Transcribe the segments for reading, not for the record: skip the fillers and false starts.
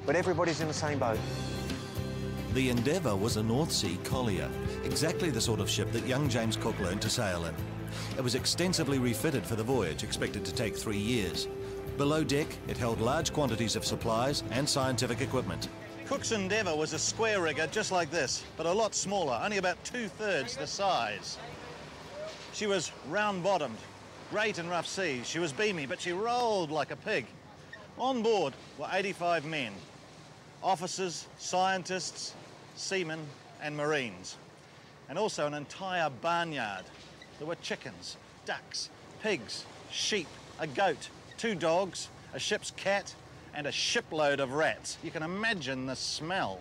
but everybody's in the same boat. The Endeavour was a North Sea collier, exactly the sort of ship that young James Cook learned to sail in. It was extensively refitted for the voyage, expected to take 3 years. Below deck, it held large quantities of supplies and scientific equipment. Cook's Endeavour was a square rigger just like this, but a lot smaller, only about 2/3 the size. She was round-bottomed, great in rough seas. She was beamy, but she rolled like a pig. On board were 85 men, officers, scientists, seamen and marines, and also an entire barnyard. There were chickens, ducks, pigs, sheep, a goat, 2 dogs, a ship's cat, and a shipload of rats. You can imagine the smell.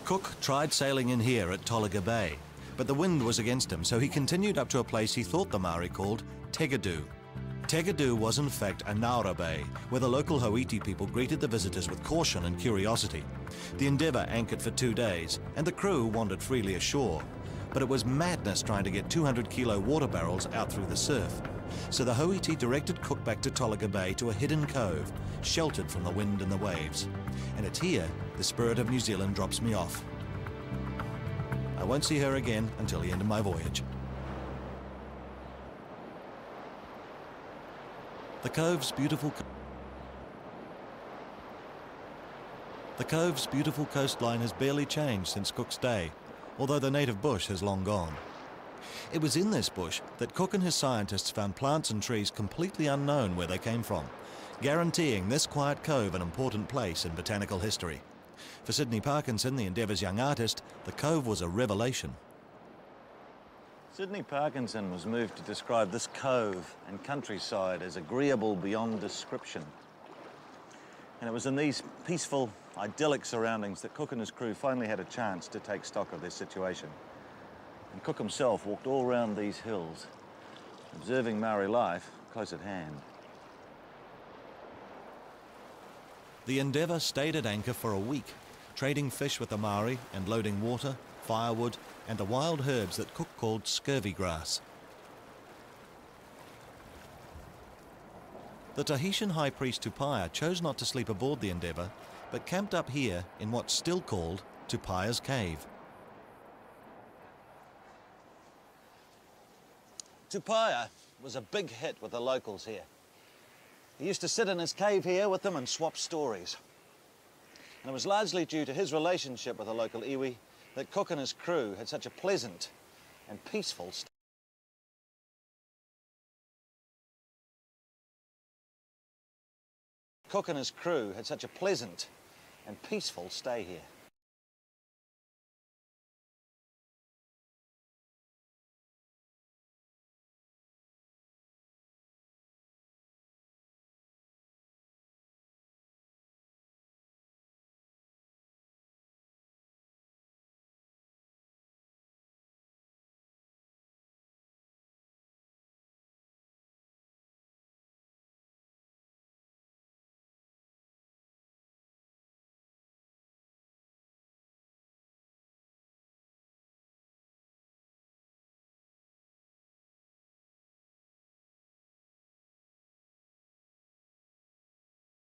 Cook tried sailing in here at Tolaga Bay, but the wind was against him, so he continued up to a place he thought the Maori called Tegadu. Tegadu was in fact a Naura Bay, where the local Hawaiki people greeted the visitors with caution and curiosity. The Endeavour anchored for 2 days, and the crew wandered freely ashore. But it was madness trying to get 200-kilo water barrels out through the surf. So the Hawaiki directed Cook back to Tolaga Bay to a hidden cove, sheltered from the wind and the waves. And it's here the spirit of New Zealand drops me off. I won't see her again until the end of my voyage. The cove's beautiful coastline has barely changed since Cook's day, although the native bush has long gone. It was in this bush that Cook and his scientists found plants and trees completely unknown where they came from, guaranteeing this quiet cove an important place in botanical history. For Sydney Parkinson, the Endeavour's young artist, the cove was a revelation. Sydney Parkinson was moved to describe this cove and countryside as agreeable beyond description. And it was in these peaceful, idyllic surroundings that Cook and his crew finally had a chance to take stock of their situation. And Cook himself walked all around these hills, observing Maori life close at hand. The Endeavour stayed at anchor for a week, trading fish with the Maori and loading water, firewood, and the wild herbs that Cook called scurvy grass. The Tahitian high priest Tupaia chose not to sleep aboard the Endeavour, but camped up here in what's still called Tupaia's Cave. Tupaia was a big hit with the locals here. He used to sit in his cave here with them and swap stories. And it was largely due to his relationship with the local iwi that Cook and his crew had such a pleasant and peaceful stay. Cook and his crew had such a pleasant and peaceful stay here.